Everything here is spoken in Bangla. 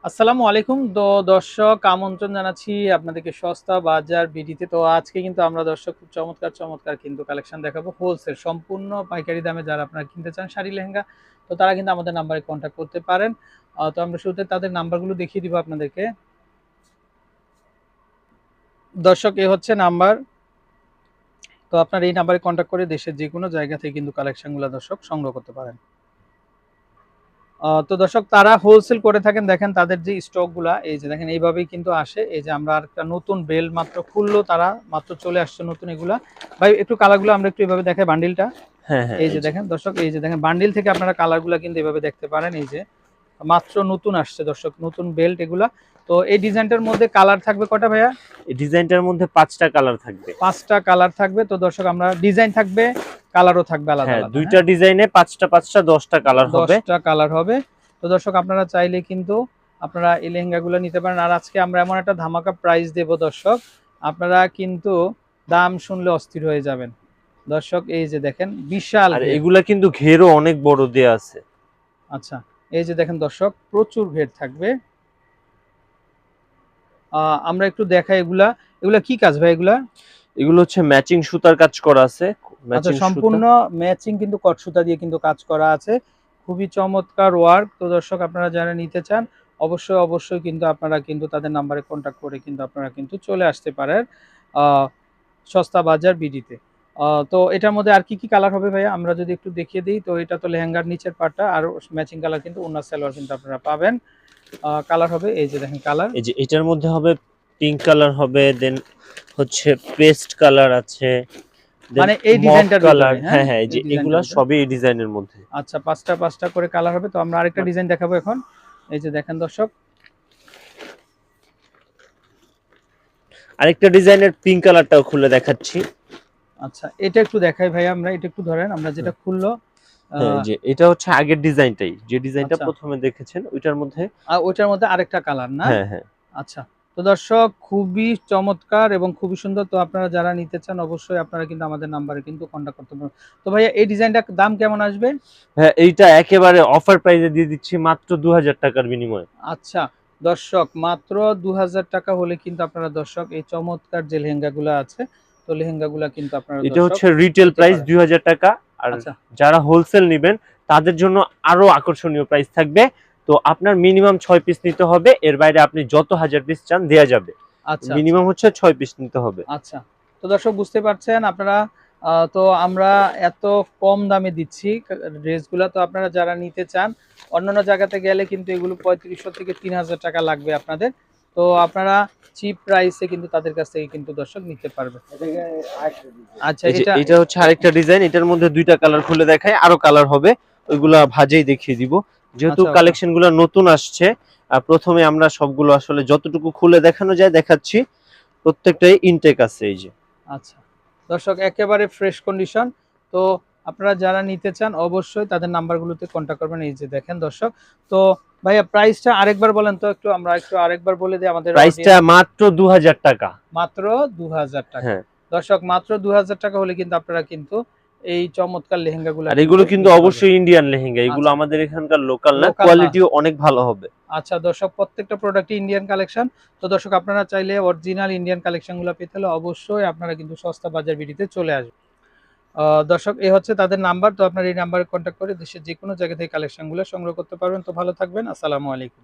আসসালামু আলাইকুম। তো দর্শক আমন্ত্রণ জানাচ্ছি আপনাদেরকে সস্তা বাজার বিডিতে। তো আজকে কিন্তু আমরা দর্শক খুব চমৎকার কিন্তু কালেকশন দেখাবো হোলসেল সম্পূর্ণ পাইকারি দামে যারা আপনারা কিনতে চান শাড়ি লেহেঙ্গা, তো তারা কিন্তু আমাদের নাম্বারে কন্ট্যাক্ট করতে পারেন। তো আমরা শুরুতে তাদের নাম্বারগুলো দেখিয়ে দিব আপনাদেরকে। দর্শক এ হচ্ছে নাম্বার। তো আপনার এই নাম্বারে কন্ট্যাক্ট করে দেশের যেকোনো জায়গা থেকে কিন্তু কালেকশনগুলো দর্শক সংগ্রহ করতে পারেন। তো দর্শক তারা হোলসেল করে থাকেন, দেখেন তাদের যে স্টক গুলা এই যে দেখেন এইভাবেই কিন্তু আসে। এই যে আমরা আরেকটা নতুন বেল মাত্র খুললো, তারা মাত্র চলে আসছে নতুন এগুলা। ভাই একটু কালারগুলো আমরা একটু এভাবে দেখাই বান্ডিলটা। হ্যাঁ, হ্যাঁ, এই এই যে যে। দেখেন দর্শক, এই যে দেখেন বান্ডিল থেকে আপনারা কালারগুলো কিন্তু এভাবে দেখতে পারেন। এই যে মাত্র নতুন আসছে দর্শক, নতুন বেল্ট এগুলা। তো এই ডিজাইনটার মধ্যে কালার থাকবে কয়টা ভাইয়া? এই ডিজাইনটার মধ্যে ৫ টা কালার থাকবে। 5টা কালার থাকবে। তো দর্শক আমরা ডিজাইন থাকবে, কালারও থাকবে আলাদা হ্যাঁ, আলাদা। ২ টা হ্যাঁ, ডিজাইনে ৫টা ১০ টা কালার হবে। 10টা কালার হবে। তো দর্শক আপনারা চাইলে কিন্তু আপনারা এই লেহেঙ্গাগুলো নিতে পারেন। আর আজকে আমরা এমন একটা ধামাকা প্রাইস দেব দর্শক, আপনারা কিন্তু দাম শুনলে অস্থির হয়ে যাবেন। দর্শক এই যে দেখেন বিশাল আর ঘের। এগুলা কিন্তু ঘেরও অনেক বড় দেয়া আছে। আচ্ছা, এই যে দেখেন দর্শক প্রচুর ঘের থাকবে। আমরা একটু দেখাই এগুলা। এগুলা কি কাজ ভাই এগুলা? এগুলো হচ্ছে ম্যাচিং সুতার কাজ করা আছে। আচ্ছা, ম্যাচিং সুতা। সম্পূর্ণ ম্যাচিং কিন্তু কট সুতা দিয়ে কিন্তু কাজ করা আছে। খুবই চমৎকার ওয়ার্ক। তো দর্শক আপনারা যারা নিতে চান অবশ্যই কিন্তু আপনারা কিন্তু তাদের নাম্বারে কন্ট্যাক্ট করে কিন্তু আপনারা কিন্তু চলে আসতে পারেন আহ, সস্তা বাজার বিডিতে। তো এটার মধ্যে আর কি কি কালার হবে ভাইয়া আমরা যদি একটু দেখিয়ে দিই। তো এটা তো লেহেঙ্গার নিচের পার্টটা, আর ম্যাচিং কালার কিন্তু ওনার সালোয়ার কিন্তু আপনারা পাবেন। কালার হবে এই যে দেখেন কালার। এই যে এটার মধ্যে হবে পিঙ্ক কালার হবে, দেন হচ্ছে পেস্ট কালার আছে, দেন মানে এই মফ ডিজাইনটার কালার। ভিতরে, হ্যাঁ হ্যাঁ, হ্যাঁ, এই যে এই এগুলা ডিজাইনটার ভিতরে। সবই এই ডিজাইনের মধ্যে। আচ্ছা, পাঁচটা করে কালার হবে। তো আমরা আরেকটা ডিজাইন দেখাবো এখন। এই যে দেখেন দর্শক। আরেকটা ডিজাইনের পিঙ্ক কালারটাও খুলে দেখাচ্ছি। আচ্ছা, এটা একটু দেখাই ভাই, আমরা এটা একটু ধরেন আমরা যেটা খুললো। হ্যাঁ, আহ, যে এটা হচ্ছে আগের ডিজাইনটাই, যে ডিজাইনটা আচ্ছা, প্রথমে দেখেছেন ওইটার মধ্যে। ওইটার মধ্যে আরেকটা কালার না? হ্যাঁ, হ্যাঁ। আচ্ছা, তো দর্শক খুবই চমৎকার এবং খুবই সুন্দর। তো আপনারা যারা নিতে চান অবশ্যই আপনারা কিন্তু আমাদের নাম্বারে কিন্তু কন্ট্যাক্ট করতে পারেন। তো ভাইয়া এই ডিজাইনটার দাম কেমন আসবে? হ্যাঁ, এইটা একেবারে অফার প্রাইসে দিয়ে দিচ্ছি মাত্র ২০০০ টাকার বিনিময়ে। আচ্ছা দর্শক, মাত্র 2000 টাকা হলে কিন্তু আপনারা দর্শক এই চমৎকার যে লেহেঙ্গাগুলো আছে, তো লেহেঙ্গাগুলো কিন্তু আপনারা এটা দর্শক হচ্ছে রিটেল নিতে প্রাইস পারেন। ২০০০ টাকা। আর আচ্ছা, যারা হোলসেল নিবেন তাদের জন্য আরো আকর্ষণীয় প্রাইস থাকবে। তো আপনার মিনিমাম ৬ পিস নিতে হবে, এর বাইরে আপনি যত হাজার পিস চান দেয়া যাবে। আচ্ছা। মিনিমাম হচ্ছে ৬ পিস নিতে হবে। আচ্ছা, তো দর্শক বুঝতে পারছেন আপনারা। তো আমরা এত কম দামে দিচ্ছি ড্রেসগুলা। তো আপনারা যারা নিতে চান অন্যান্য জায়গাতে গেলে কিন্তু এগুলো ৩৫০০ থেকে ৩০০০ টাকা লাগবে আপনাদের। তো আপনারা চিপ প্রাইসে কিন্তু তাদের কাছ থেকে কিন্তু দর্শক নিতে পারবেন। আচ্ছা, এই যে এটা এটা হচ্ছে আরেকটা ডিজাইন, এটার মধ্যে ২টা কালার খুলে দেখায়, আরো কালার হবে, ওইগুলা ভাজেই দেখিয়ে দিব। যেহেতু আচ্ছা, ওকে। কালেকশন গুলো নতুন আসছে, প্রথমে আমরা সবগুলো আসলে যতটুকু খুলে দেখানো যায় দেখাচ্ছি। প্রত্যেকটাই ইনটেক আছে এই যে। আচ্ছা দর্শক, একেবারে ফ্রেশ কন্ডিশন। তো আপনারা যারা নিতে চান অবশ্যই তাদের নাম্বারগুলোতে কন্ট্যাক্ট করবেন। এই যে দেখেন দর্শক। তো ভাইয়া প্রাইসটা আরেকবার বলেন তো, একটু আমরা একটু আরেকবার বলে দিই আমাদের প্রাইসটা অডিয়েন্স। মাত্র ২০০০ টাকা। মাত্র 2000 টাকা। হ্যাঁ, দর্শক মাত্র 2000 টাকা হলে কিন্তু আপনারা কিন্তু এই চমৎকার লেহেঙ্গাগুলা আর কিন্তু এগুলো কিন্তু নিতে পারবেন। অবশ্যই ইন্ডিয়ান লেহেঙ্গা, এগুলো আচ্ছা, আমাদের এখানকার লোকাল না, লোকাল না। কোয়ালিটিও অনেক ভালো হবে। আচ্ছা দর্শক, প্রত্যেকটা প্রোডাক্টই ইন্ডিয়ান কালেকশন। তো দর্শক আপনারা চাইলে অরিজিনাল ইন্ডিয়ান কালেকশনগুলো পেতে হলে অবশ্যই আপনারা কিন্তু সস্তা বাজার বিডিতে চলে আসবেন। দর্শক এই হচ্ছে তাদের নাম্বার। তো আপনার এই নাম্বারে কন্ট্যাক্ট করে দেশের যে কোনো জায়গা থেকে কালেকশনগুলো সংগ্রহ করতে পারবেন। তো ভালো থাকবেন। আসসালামু আলাইকুম।